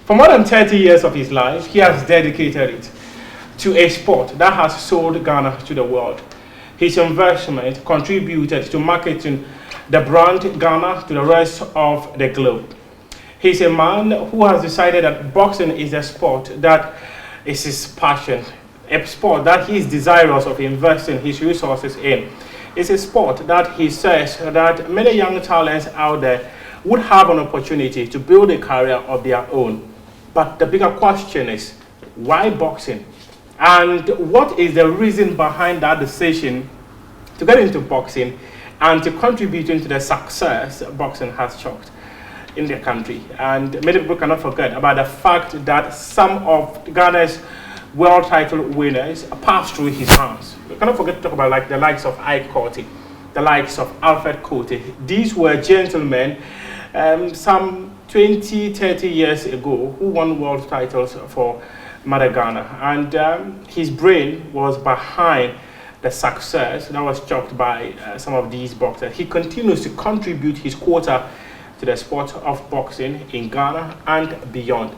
For more than 30 years of his life, he has dedicated it to a sport that has sold Ghana to the world. His investment contributed to marketing the brand Ghana to the rest of the globe. He's a man who has decided that boxing is a sport that is his passion, a sport that he is desirous of investing his resources in. It's a sport that he says that many young talents out there would have an opportunity to build a career of their own. But the bigger question is, why boxing? And what is the reason behind that decision to get into boxing and to contributing to the success boxing has chalked in the country? And many people cannot forget about the fact that some of Ghana's world title winners passed through his hands. We cannot forget to talk about like the likes of Ike Quartey, the likes of Ike Quartey. These were gentlemen some 20, 30 years ago who won world titles for Mother Ghana. And his brain was behind the success that was chalked by some of these boxers. He continues to contribute his quota to the sport of boxing in Ghana and beyond.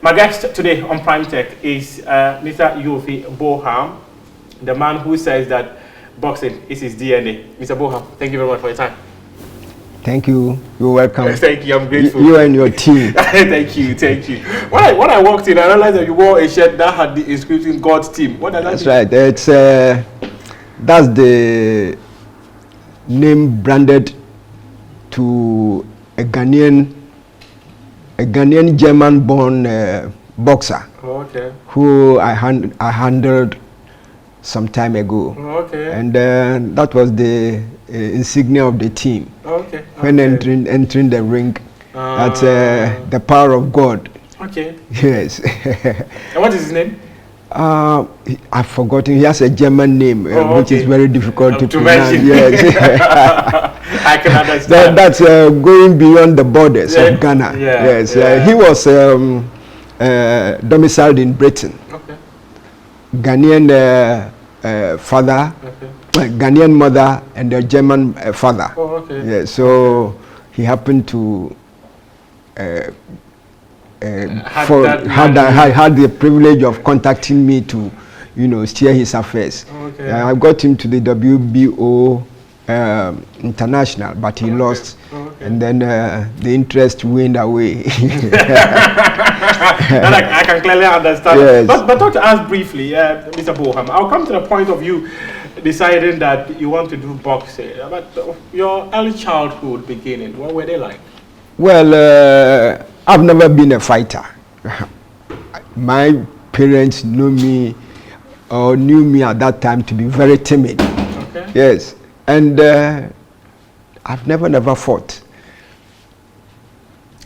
My guest today on Prime Tech is Mr. Yoofi Boham, the man who says that boxing is his DNA. Mr. Boham, thank you very much for your time. Thank you. You're welcome. Thank you. I'm grateful. You and your team. Thank you. Thank you. When I walked in, I realized that you wore a shirt that had the inscription "God's Team." What does that mean? That's right. That's the name branded to a Ghanaian German-born boxer. Oh, okay. Who I handled some time ago. Oh, okay. And that was the insignia of the team. Okay. When entering the ring, that's the power of God. Okay. Yes. And what is his name? I've forgotten. He has a German name, which is very difficult to pronounce. Mention. Yes. I can understand. That's going beyond the borders of Ghana. Yeah, yes. yeah. He was domiciled in Britain. Okay. Ghanaian father, Ghanaian mother, and a German father. Oh, okay. Yeah, so he happened to had the privilege of contacting me to, steer his affairs. Okay. I got him to the WBO international, but he lost, and then the interest waned away. That I can clearly understand. Yes. But talk to us briefly, Mr. Boham. I'll come to the point of you deciding that you want to do boxing. But your early childhood beginning, what were they like? Well, I've never been a fighter. My parents knew me at that time to be very timid. Okay. Yes, and I've never fought.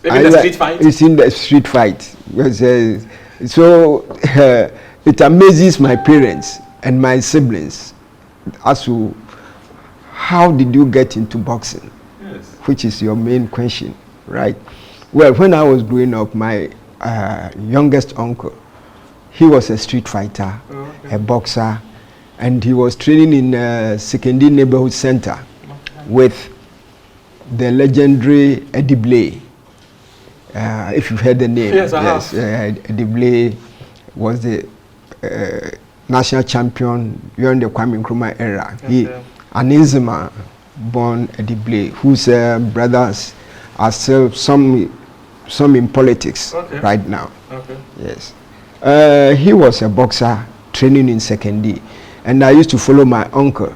Maybe the street fight? It's in the street fight. So it amazes my parents and my siblings as to how did you get into boxing? Yes. Which is your main question, right? Well, when I was growing up, my youngest uncle, he was a street fighter, a boxer, and he was training in Sekendi Neighborhood Center with the legendary Eddie Blay. If you've heard the name. Yes, I have. Eddie Blay was the national champion during the Kwame Nkrumah era. He, an Inzima born Eddie Blay, whose brothers are still some in politics right now. Okay. Yes. He was a boxer training in Sekendi, and I used to follow my uncle,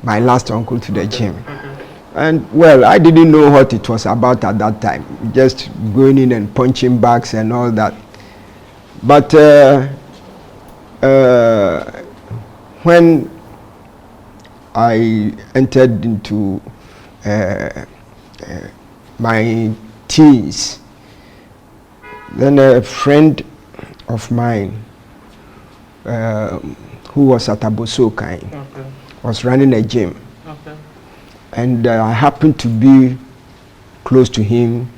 my last uncle, to the gym. And well, I didn't know what it was about at that time, just going in and punching bags and all that. But when I entered into my teens, then a friend of mine who was at Abosokai was running a gym. And I happened to be close to him,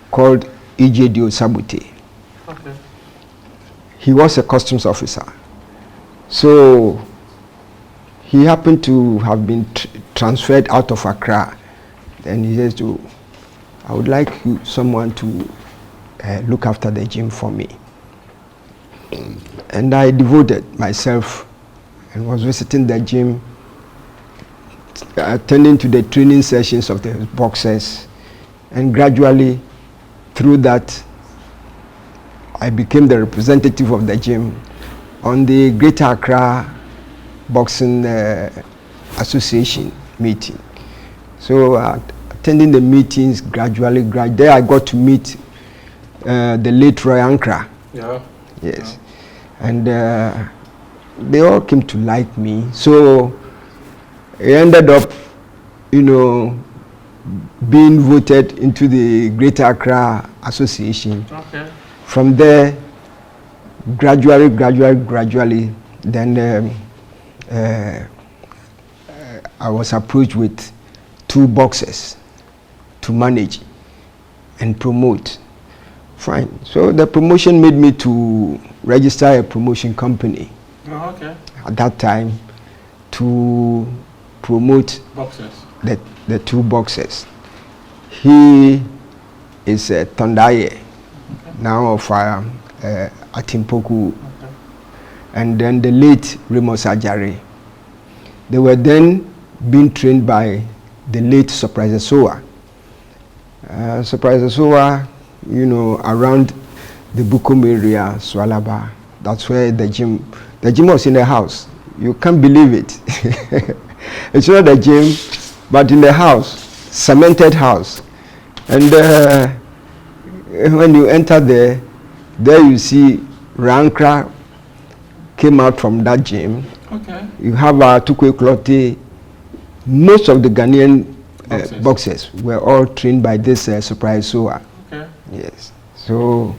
called E.J. Sabute. He was a customs officer. So he happened to have been transferred out of Accra. And he says, I would like someone to look after the gym for me. And I devoted myself and was visiting the gym, attending to the training sessions of the boxers, and gradually through that I became the representative of the gym on the Greater Accra Boxing Association meeting. So attending the meetings gradually, there I got to meet the late Roy Ankra. Yeah. Yes. Yeah. And they all came to like me. So I ended up, being voted into the Greater Accra Association. Okay. From there, gradually, then I was approached with 2 boxers to manage and promote. Fine. So the promotion made me to register a promotion company. Oh, okay. At that time, to promote boxers. The 2 boxers. He is Tondaye, okay, now of Atimpoku, okay, and then the late Remus Ajare. They were then being trained by the late Surprise Soa. Surprise Soa, around the Bukom area, Swalaba. That's where the gym was in the house. You can't believe it. It's not a gym, but in the house, cemented house. And when you enter there you see Rankra came out from that gym. Okay. You have Tukwe Klote. Most of the Ghanaian boxers were all trained by this Surprise Soa. Okay. Yes. So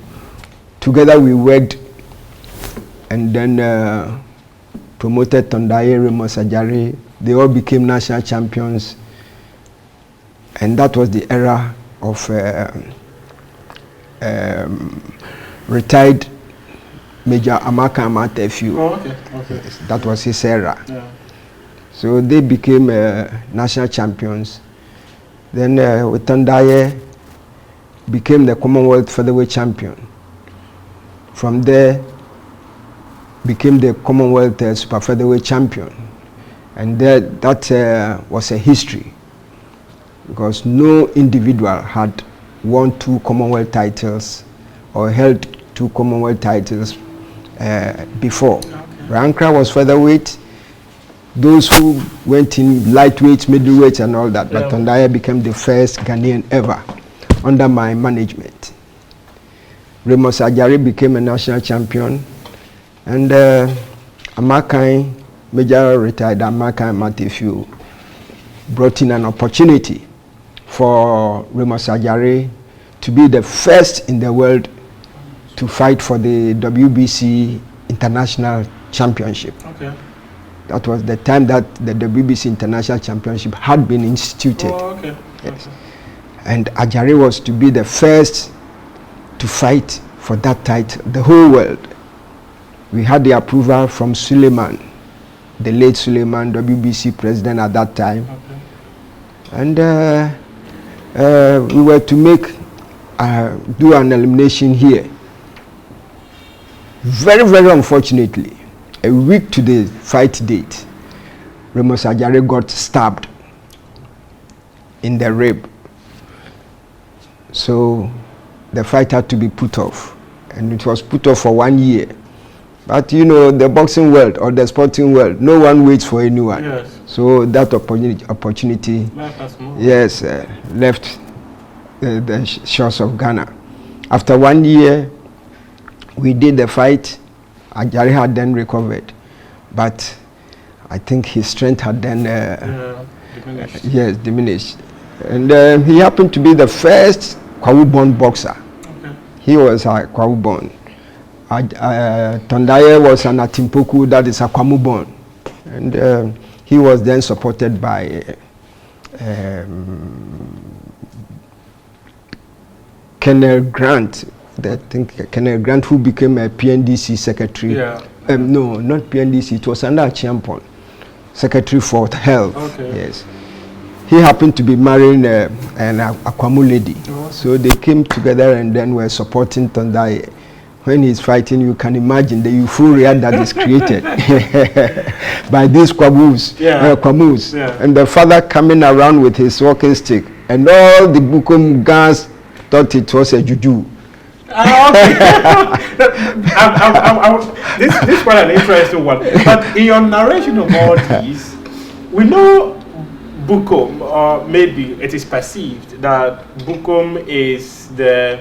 together we worked, and then promoted Tondaye, Remus Ajare. They all became national champions, and that was the era of retired Major Amaka Amatefu. Oh, okay. Okay. Yes, that was his era. Yeah. So they became national champions. Then with Tondaye became the Commonwealth featherweight champion. From there became the Commonwealth super featherweight champion. And that was a history, because no individual had won 2 Commonwealth titles or held 2 Commonwealth titles before. Okay. Rankra was featherweight. Those who went in lightweight, middleweight, and all that. Yeah. But Tondaye became the first Ghanaian ever under my management. Remus Ajare became a national champion, and Amakai, Major retired Amakai Matefu, brought in an opportunity for Remus Ajare to be the first in the world to fight for the WBC International Championship. Okay. That was the time that the WBC International Championship had been instituted. Oh, okay. Yes. Okay. And Ajare was to be the first to fight for that title, the whole world. We had the approval from Suleiman, the late Suleiman, WBC president at that time. Okay. And we were to do an elimination here. Very, very unfortunately, a week to the fight date, Remus Ajare got stabbed in the rib. So the fight had to be put off, and it was put off for 1 year. But the boxing world or the sporting world, no one waits for anyone. Yes. So that opportunity yes, left the shores of Ghana. After 1 year, we did the fight. Ajare had then recovered, but I think his strength had then diminished. Yes, diminished. And he happened to be the first Kwawu-born boxer. Okay. He was a Kwawu-born. Tondaye was an Atimpoku, that is a Kwamu-born. And he was then supported by Colonel Grant. I think Colonel Grant, who became a PNDC secretary. Yeah. No, not PNDC. It was under Champon, Secretary for Health. Okay. Yes. he happened to be marrying an Akwamu lady. Oh. So they came together and then were supporting Tondai. When he's fighting, you can imagine the euphoria that is created by these Kwamus. Yeah. And the father coming around with his walking stick, and all the Bukum guys thought it was a juju. Okay. This is quite an interesting one. But in your narration of all these, we know Bukum, or maybe it is perceived that Bukum is the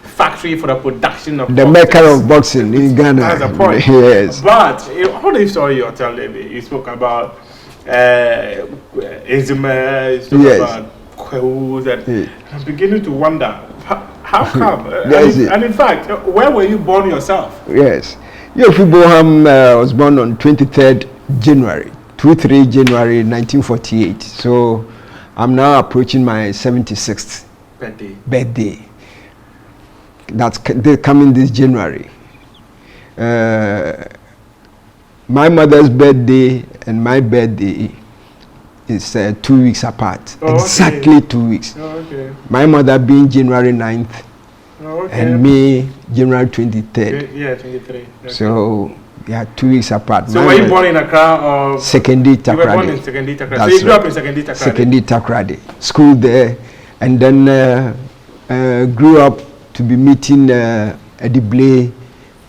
factory for the production of the maker of boxing in Ghana. That's a point. Yes. But all the story you're telling me, you spoke about Izuma, you spoke about Kwehus, and I'm beginning to wonder how come. And in fact, where were you born yourself? Yes, Yoofi Boham was born on 23rd January 1948. So I'm now approaching my 76th birthday. That's coming this January. My mother's birthday and my birthday is 2 weeks apart. Exactly 2 weeks. My mother being January 9th and me January 23rd. Yeah, 23. Okay. So we are 2 weeks apart. So were you born in Accra or? Sekondi Takoradi. You were born in Sekondi Takoradi. So you grew up in Sekondi Takoradi? Sekondi Takoradi. School there, and then grew up to be meeting Eddie Blay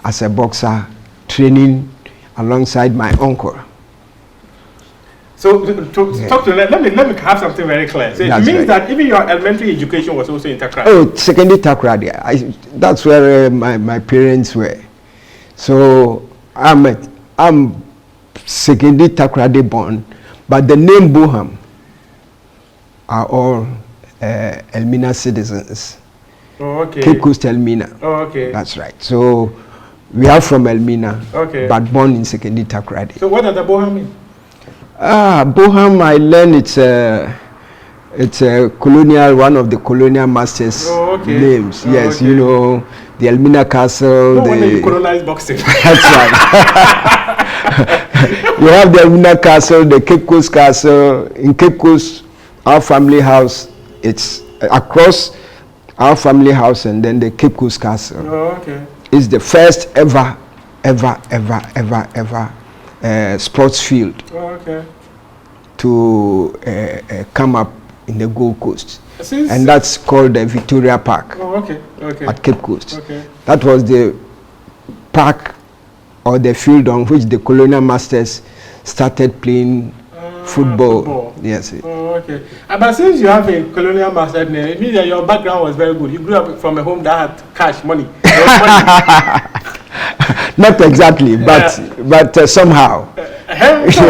as a boxer, training alongside my uncle. So talk to let me have something very clear. So it means that even your elementary education was also in Takoradi. Oh, Sekondi Takoradi. That's where my parents were. So I'm Sekondi Takoradi born, but the name Boham are all Elmina citizens. Oh, okay. Cape Coast Elmina. Oh, okay. That's right. So we are from Elmina, but born in Sekondi Takoradi. So what does the Boham mean? Boham, I learned it's a colonial, one of the colonial masters' names. Yes, you know, the Elmina Castle. No wonder you colonized boxing. That's right. You have the Elmina Castle, the Cape Coast Castle. In Cape Coast, our family house, it's across our family house and then the Cape Coast Castle. Oh, okay. It's the first ever sports field to come up in the Gold Coast. And that's called the Victoria Park at Cape Coast. That was the park or the field on which the colonial masters started playing football. Yes. But since you have a colonial master name, it means that your background was very good. You grew up from a home that had cash, money. Not exactly, but somehow. That's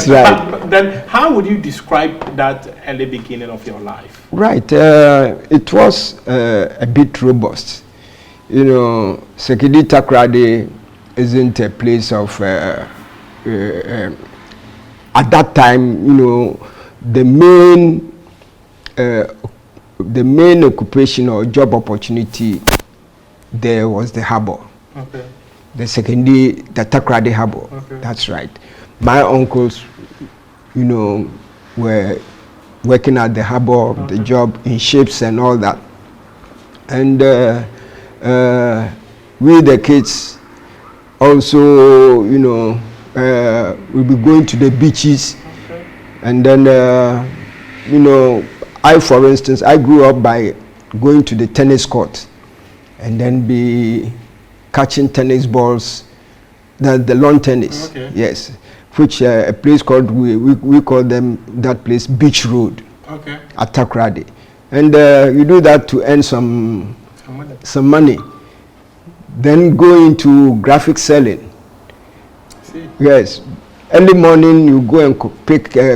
right. But then, how would you describe that early beginning of your life? Right. It was a bit robust. You know, Sekondi Takoradi isn't a place of. At that time, you know, the main occupation or job opportunity there was the harbor. The Takoradi harbor. That's right. My uncles, you know, were working at the harbor, the job in ships and all that. And we, the kids, also, you know, we'll be going to the beaches, and then you know, for instance, I grew up by going to the tennis court and then be catching tennis balls, the lawn tennis, yes, which a place called, we call them, that place, Beach Road at Takoradi. And you do that to earn some money, then go into graphic selling. Yes, early morning you go and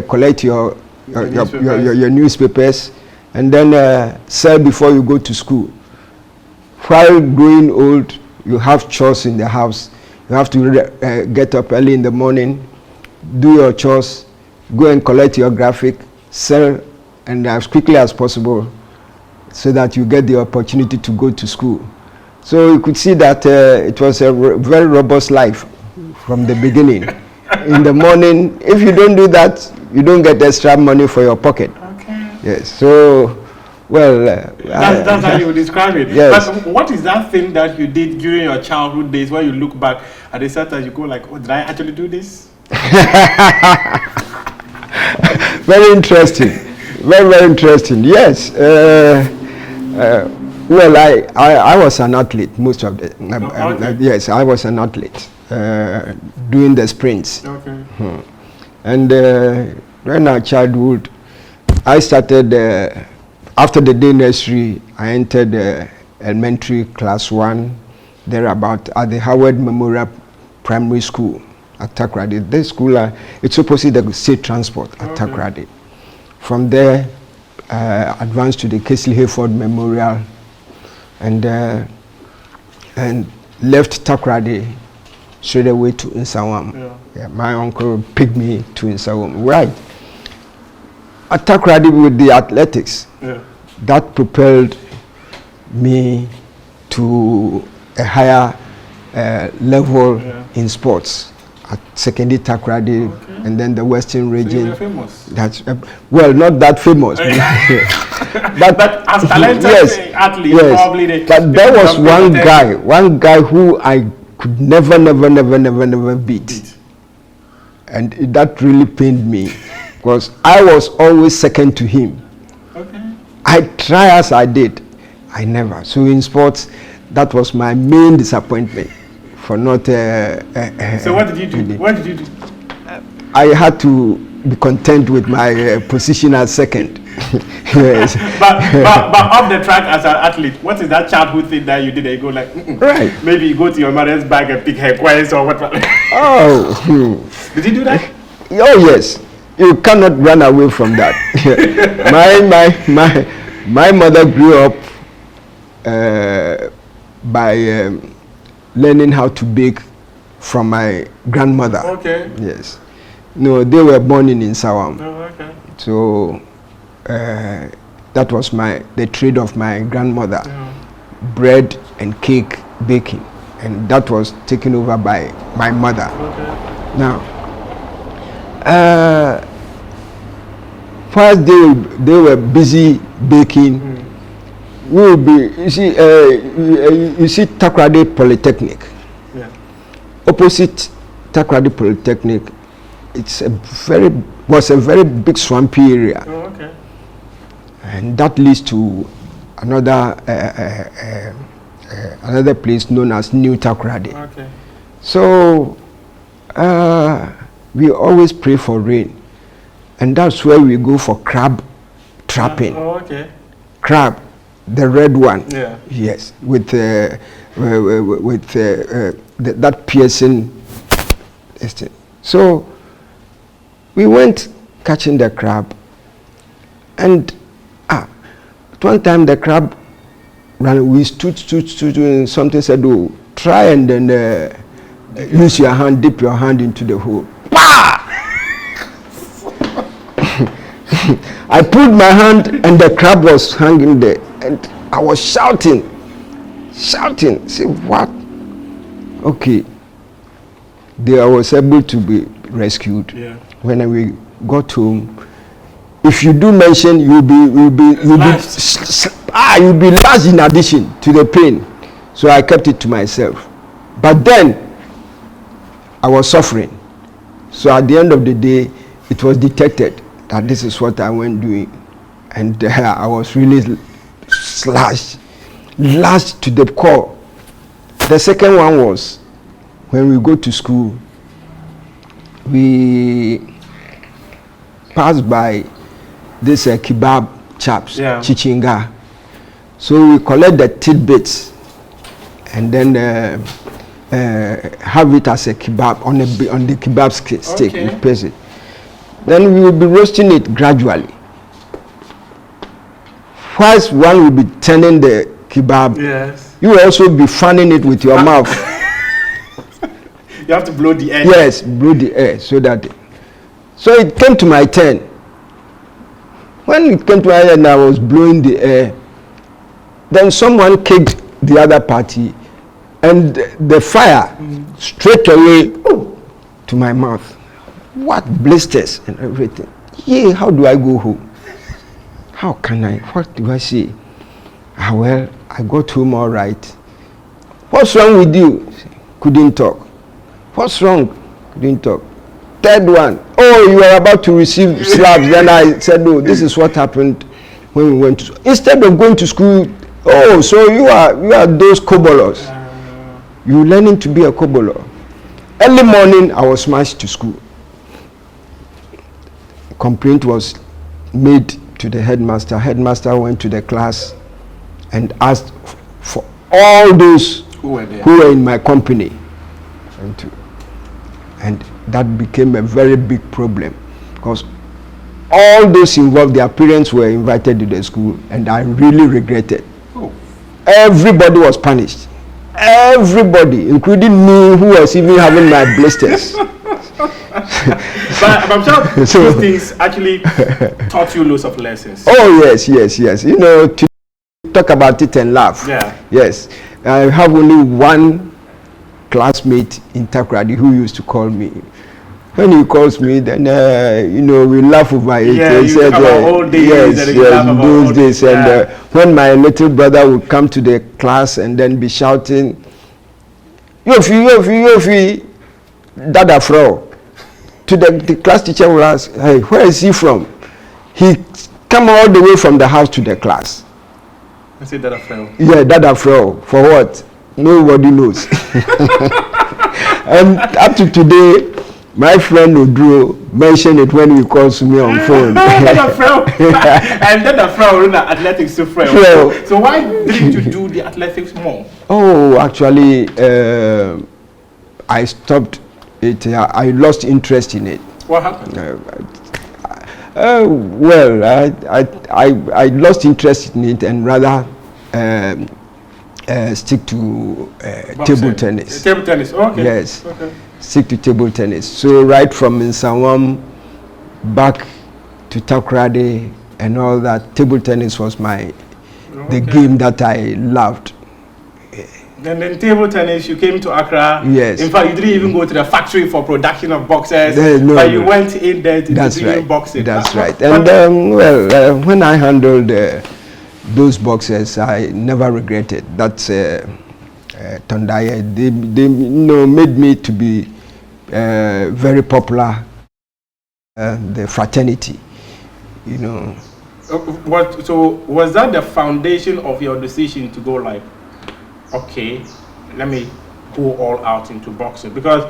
collect your newspapers, and then sell before you go to school. While growing old, you have chores in the house. You have to get up early in the morning, do your chores, go and collect your graphic, sell, and as quickly as possible, so that you get the opportunity to go to school. So you could see that it was a very robust life from the beginning. in the morning. If you don't do that, you don't get extra money for your pocket. Okay. Yes. So, well, that's how you would describe it. Yes. But what is that thing that you did during your childhood days where you look back at the set and you go like, oh, did I actually do this? Very interesting. Very interesting. Yes. Well, I was an athlete most of the Okay. yes, I was an athlete doing the sprints. Okay. And when our childhood, I started after the day nursery. I entered elementary class 1 thereabout at the Howard Memorial Primary School at Takoradi. This school, it's opposite the state transport at Takoradi. From there, advanced to the Kesley Hayford Memorial, and left Takoradi straight away to Nsawam. Yeah, my uncle picked me to Nsawam. Right. At Takoradi with the athletics, that propelled me to a higher level in sports at secondary Takoradi, and then the Western region. So you were famous. That's well, not that famous, but as talented athlete, probably. But there was one guy who I could never beat, and that really pained me because I was always second to him. Okay. I try as I did, I never. So in sports, that was my main disappointment for not. So what did you do? What did you do? I had to be content with my position as second. Yes. but off the track as an athlete, what is that childhood thing that you did? You go like, right? Maybe you go to your mother's bag and pick her coins or what? Oh. Did you do that? Oh yes. You cannot run away from that. my mother grew up by learning how to bake from my grandmother. Okay. Yes. No, they were born in Nsawam. Oh, okay. So that was the trade of my grandmother. Yeah. Bread and cake baking, and that was taken over by my mother. Okay. Now, whilst they were busy baking, we will be. You see Takoradi Polytechnic. Yeah. Opposite Takoradi Polytechnic, was a very big swampy area. Oh, okay. And that leads to another place known as New Takoradi. Okay. So we always pray for rain, and that's where we go for crab trapping. Oh, okay. Crab, the red one. Yeah. Yes, with that piercing. So we went catching the crab, and one time the crab ran. We stood, and something said, "Oh, try and then use your hand, dip your hand into the hole." I pulled my hand, and the crab was hanging there, and I was shouting. Say what? Okay. I was able to be rescued. Yeah. When we got home, if you do mention, you'll be last in addition to the pain. So I kept it to myself. But then I was suffering. So at the end of the day, it was detected that this is what I went doing, and I was really lashed to the core. The second one was when we go to school, we pass by this kebab chaps, chichinga. So we collect the tidbits and then have it as a kebab on the kebab stick. Okay. We press it. Then we will be roasting it gradually. Whilst one will be turning the kebab, yes, you will also be fanning it with your mouth. You have to blow the air. Yes, blow the air so it came to my turn. When it came to my turn, I was blowing the air. Then someone kicked the other party, and the fire straight away to my mouth. What blisters and everything. Yeah, how do I go home? How can I? What do I say? Ah, well, I got home all right. What's wrong with you? Couldn't talk. What's wrong? Couldn't talk. Third one. Oh, you are about to receive slabs. Then I said, no, this is what happened when we went to school. Instead of going to school, oh, so you are those kobolos. You're learning to be a kobolo. Early morning, I was marched to school. Complaint was made to the headmaster. Headmaster went to the class and asked for all those who were in my company. And that became a very big problem because all those involved, their parents were invited to the school, and I really regretted. Oh. Everybody was punished. Everybody, including me, who was even having my blisters. But I'm sure those things actually taught you lots of lessons. Oh, yes. You know, to talk about it and laugh. Yeah. Yes. I have only one classmate in Takrady who used to call me. When he calls me, then you know, we laugh over it. Yeah, you talk about old days. Yes, those days. And when my little brother would come to the class and then be shouting, Yoofi, Dada Frau. To the class teacher will ask, hey, where is he from? He come all the way from the house to the class. I say Dada Frau. Yeah, Dada Frau. For what? Nobody knows. And up to today, my friend Odro mentioned it when he calls me on phone. Dada Frau. And Dada Frau in the athletics to Frau. So why didn't you do the athletics more? Oh, actually, I stopped it. I lost interest in it. What happened? Well, I lost interest in it and rather stick to table tennis. Table tennis, okay. Yes, okay. Stick to table tennis. So right from Nsawam back to Takrady and all that, table tennis was the game that I loved. And then table tennis, you came to Accra. Yes. In fact, you didn't even go to the factory for production of boxes, but you went in there to do boxing. That's right. And when I handled those boxes, I never regretted. That's Tondaye. They made me to be very popular. The fraternity, you know. So was that the foundation of your decision to go like, okay, let me go all out into boxing? Because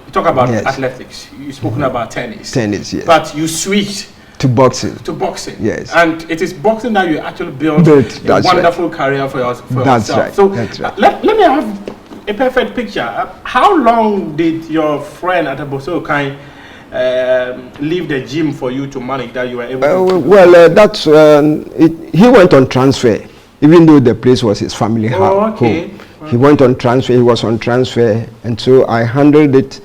you talk about athletics, you've spoken about tennis. Tennis, yes. But you switched to boxing. To boxing. Yes. And it is boxing that you actually built a wonderful career for yourself. Right. So that's right. Let me have a perfect picture. How long did your friend at Aboso Kai leave the gym for you to manage that you were able to? That's he went on transfer. Even though the place was his family home, he went on transfer. He was on transfer, and so I handled it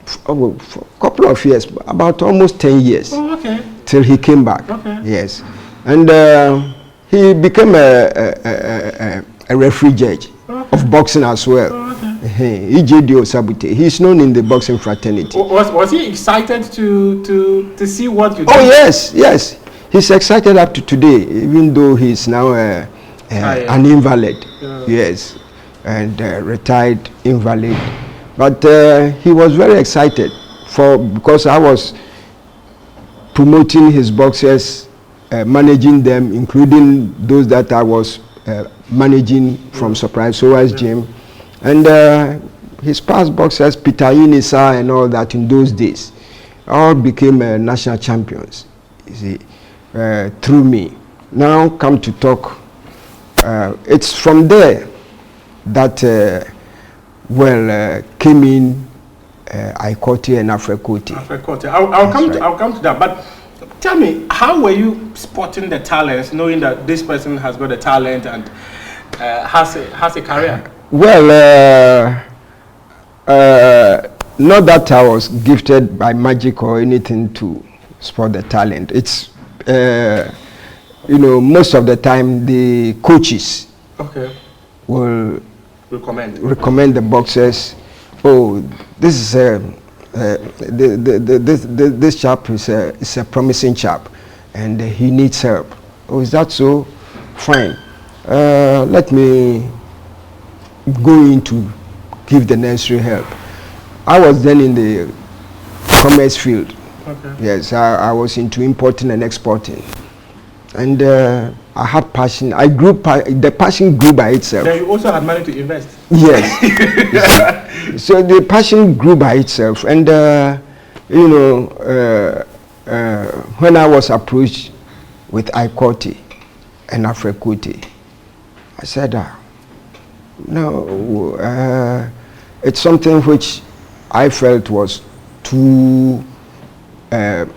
for a couple of years, about almost 10 years, till he came back. Yes, and he became a referee judge of boxing as well. Ijedio Sabute. He's known in the boxing fraternity. Was he excited to see what you did? Oh yes. He's excited up to today, even though he's now an invalid. Yes, and retired invalid. But he was very excited because I was promoting his boxers, managing them, including those that I was managing from Surprise Soas Gym. And his past boxers, Peter Inisa and all that in those days, all became national champions, you see, through me. Now come to talk, it's from there that, came in Ike Quartey and Ike Quartey. I'll come to that, but tell me, how were you spotting the talents, knowing that this person has got a talent and has a career? Not that I was gifted by magic or anything to spot the talent. It's most of the time the coaches will recommend the boxers. Oh, this is this chap is a promising chap, and he needs help. Oh, is that so? Fine. Let me go in to give the necessary help. I was then in the commerce field. Okay. Yes, I was into importing and exporting, and I had passion. The passion grew by itself. Then you also had money to invest. Yes. So the passion grew by itself, and you know, when I was approached with Ike Quartey and Afrekuti, I said, no, it's something which I felt was too it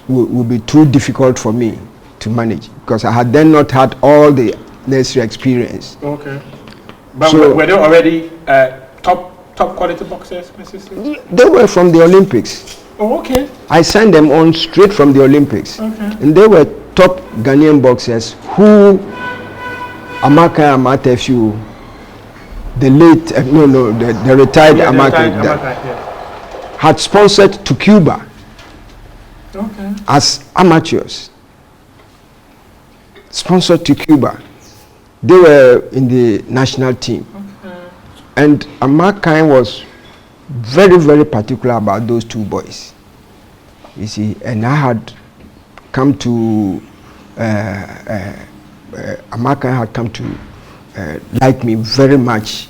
would be too difficult for me to manage, because I had then not had all the necessary experience. Okay. But so, were they already top quality boxers, Mrs. Lee? They were from the Olympics. Oh, okay. I signed them on straight from the Olympics. Okay. And they were top Ghanaian boxers who Amaka Amatefu, the late, the retired Amaka, had sponsored to Cuba. Okay. As amateurs. Sponsored to Cuba. They were in the national team. Okay. And Amaka was very, very particular about those two boys. You see, and I had come to, Amaka had come to like me very much.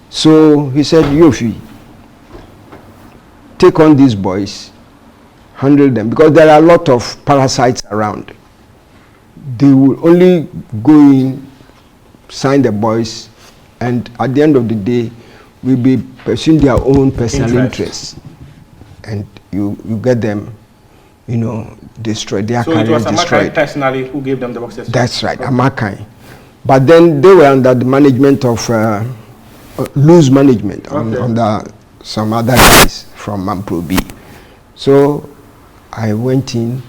So he said, Yoofi, take on these boys, handle them, because there are a lot of parasites around. They will only go in, sign the boys, and at the end of the day, will be pursuing their own personal interests. And you get them, destroyed. Their career destroyed. So it was Amakai personally who gave them the boxes? That's right, okay. Amakai. But then they were under the management of, loose management, okay. Under some other guys from Mampro B. So I went in,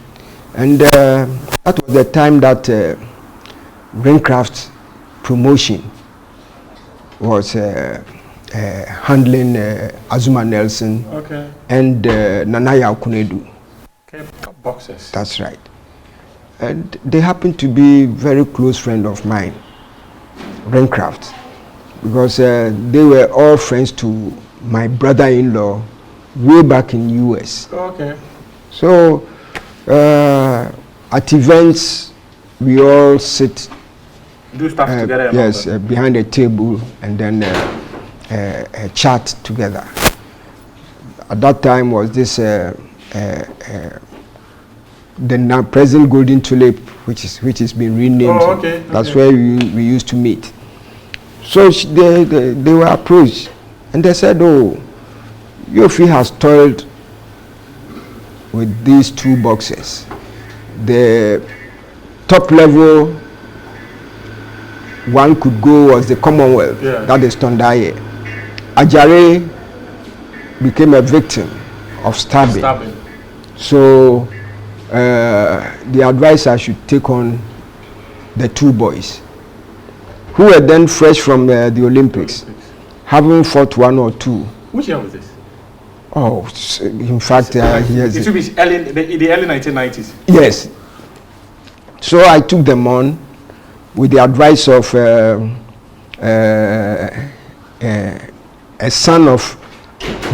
and that was the time that Raincraft Promotion was handling Azuma Nelson, okay. And Nanaya Okunedu. Okay, top boxers. That's right. And they happened to be very close friend of mine, Raincraft, because they were all friends to my brother-in-law way back in US. Okay. So at events, we all sit. Do stuff together. Yes, behind a table, and then chat together. At that time was this the now present Golden Tulip, which is been renamed. Oh, okay. That's where we used to meet. So they were approached, and they said, "Oh, Yoofi has toiled with these two boxers. The top level one could go was the Commonwealth, yeah. That is Tondaye. Ajare became a victim of stabbing. So the advisor should take on the two boys, who were then fresh from the Olympics, having fought one or two. Which year was this? Oh, in fact, yes. It should be the early 1990s. Yes. So I took them on with the advice of a son of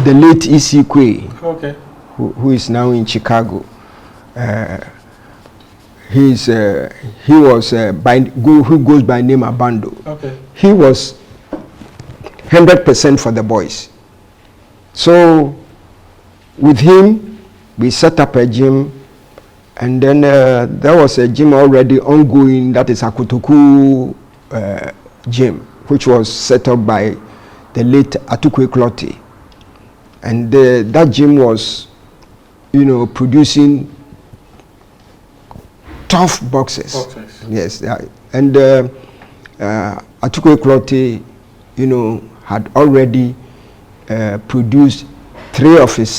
the late Ike Quartey, okay. who is now in Chicago. He was who goes by name Abando. Okay. He was 100% for the boys. So with him, we set up a gym, and then there was a gym already ongoing, that is Akutuku gym, which was set up by the late Ike Quartey. And that gym was, producing tough boxers. Yes, and Ike Quartey, had already produced 3 of his